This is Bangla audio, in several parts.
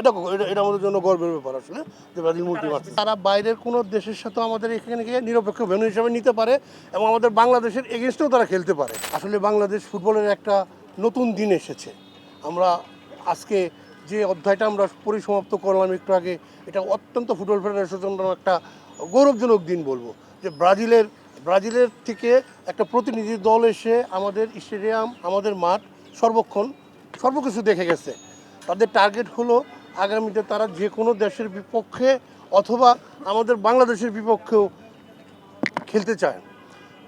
এটা এটা এটা আমাদের জন্য গর্বের ব্যাপার আসলে যে ব্রাজিল মূর্তি মারছে। তারা বাইরের কোনো দেশের সাথে আমাদের এখানে গিয়ে নিরপেক্ষ ভেন্যু হিসাবে নিতে পারে এবং আমাদের বাংলাদেশের এগেনস্টেও তারা খেলতে পারে। আসলে বাংলাদেশ ফুটবলের একটা নতুন দিন এসেছে। আমরা আজকে যে অধ্যায়টা আমরা পরিসমাপ্ত করলাম একটু আগে, এটা অত্যন্ত ফুটবল ফেডারেশনের জন্য একটা গৌরবজনক দিন বলবো, যে ব্রাজিলের থেকে একটা প্রতিনিধি দল এসে আমাদের স্টেডিয়াম, আমাদের মাঠ সর্বকিছু দেখে গেছে। তাদের টার্গেট হলো আগামীতে তারা যে কোনো দেশের বিপক্ষে অথবা আমাদের বাংলাদেশের বিপক্ষেও খেলতে চায়।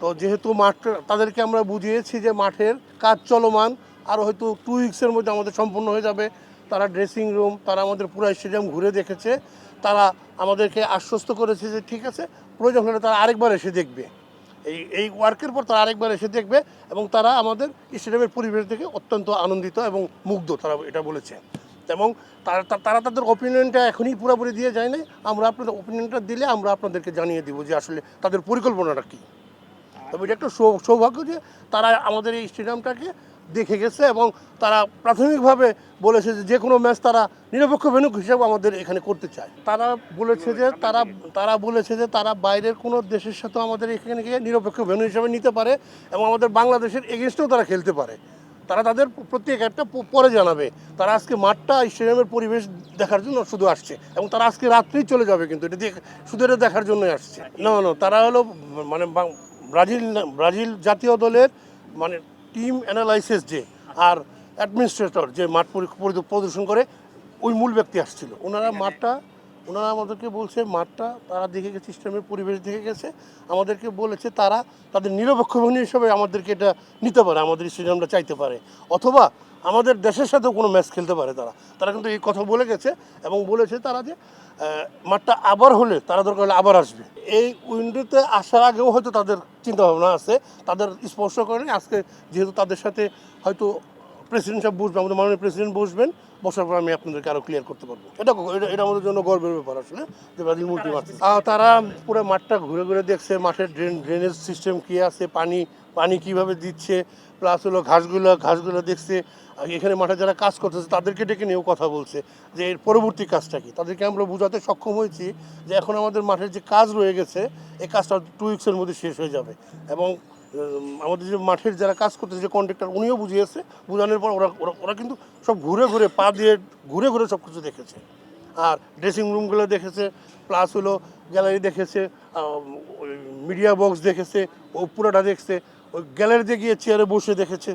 তো যেহেতু মাঠটা তাদেরকে আমরা বুঝিয়েছি যে মাঠের কাজ চলমান, আর হয়তো 2 উইক্সের মধ্যে আমাদের সম্পূর্ণ হয়ে যাবে। তারা ড্রেসিং রুম, তারা আমাদের পুরো স্টেডিয়াম ঘুরে দেখেছে। তারা আমাদেরকে আশ্বস্ত করেছে যে ঠিক আছে, প্রয়োজন হলে তারা আরেকবার এসে দেখবে। এই ওয়ার্কের পর তারা আরেকবার এসে দেখবে এবং তারা আমাদের স্টেডিয়ামের পরিবেশ দেখে অত্যন্ত আনন্দিত এবং মুগ্ধ, তারা এটা বলেছে। এবং তারা তাদের ওপিনিয়নটা এখনই পুরোপুরি দিয়ে যায় না। আমরা আপনাদের ওপিনিয়নটা দিলে আমরা আপনাদেরকে জানিয়ে দিব যে আসলে তাদের পরিকল্পনাটা কী। তবে এটা একটা সৌভাগ্য যে তারা আমাদের এই স্টেডিয়ামটাকে দেখে গেছে এবং তারা প্রাথমিকভাবে বলেছে যে কোনো ম্যাচ তারা নিরপেক্ষ ভেন্যু হিসাবে আমাদের এখানে করতে চায়। তারা বলেছে যে তারা বাইরের কোনো দেশের সাথে আমাদের এখানে গিয়ে নিরপেক্ষ ভেন্যু হিসাবে নিতে পারে এবং আমাদের বাংলাদেশের এগেনস্টেও তারা খেলতে পারে। তারা তাদের প্রত্যেক একটা পরে জানাবে। তারা আজকে মাঠটা স্টেডিয়ামের পরিবেশ দেখার জন্য শুধু আসছে এবং তারা আজকে রাত্রেই চলে যাবে, কিন্তু এটা শুধু এটা দেখার জন্যই আসছে। না, তারা হলো মানে ব্রাজিল জাতীয় দলের মানে টিম অ্যানালাইসিস যে আর অ্যাডমিনিস্ট্রেটর যে মাঠ প্রদর্শন করে, ওই মূল ব্যক্তি আসছিল। ওনারা আমাদেরকে বলছে মাঠটা তারা দেখে গেছে, স্টেডিয়ামের পরিবেশ দেখে গেছে, আমাদেরকে বলেছে তারা তাদের নিরপেক্ষ ভেন্যু হিসেবে আমাদেরকে এটা নিতে পারে, আমাদের স্টেডিয়ামটা চাইতে পারে, অথবা আমাদের দেশের সাথেও কোনো ম্যাচ খেলতে পারে। তারা কিন্তু এই কথা বলে গেছে এবং বলেছে তারা যে মাঠটা আবার হলে তারা দরকার হলে আবার আসবে। এই উইন্ডোতে আসার আগেও হয়তো তাদের চিন্তাভাবনা আছে, তাদের স্পর্শ করেনি। আজকে যেহেতু তাদের সাথে হয়তো প্রেসিডেন্ট সাহেব বসবেন, আমাদের মাননীয় প্রেসিডেন্ট বসবেন, বসার পর আমি আপনাদেরকে আরও ক্লিয়ার করতে পারবো। এটা আমাদের জন্য গর্বের ব্যাপার আসলে যে ব্রাজিল মূর্তি মারছে। তারা পুরো মাঠটা ঘুরে ঘুরে দেখছে, মাঠের ড্রেনেজ সিস্টেম কী আছে, পানি কীভাবে দিচ্ছে, প্লাস হলো ঘাসগুলো দেখছে। এখানে মাঠে যারা কাজ করতেছে তাদেরকে ডেকে নিয়েও কথা বলছে যে এর পরবর্তী কাজটা কি। তাদেরকে আমরা বোঝাতে সক্ষম হয়েছি যে এখন আমাদের মাঠের যে কাজ রয়ে গেছে এই কাজটা 2 উইক্সের মধ্যে শেষ হয়ে যাবে। এবং আমাদের যে মাঠের যারা কাজ করতেছে যে কন্ট্রাক্টর, উনিও বুঝিয়েছে। বোঝানোর পর ওরা কিন্তু সব ঘুরে পা দিয়ে ঘুরে সব কিছু দেখেছে। আর ড্রেসিং রুমগুলো দেখেছে, প্লাস হলো গ্যালারি দেখেছে, মিডিয়া বক্স দেখেছে, ও পুরোটা দেখছে। ওই গ্যালারিতে গিয়ে চেয়ারে বসে দেখেছে।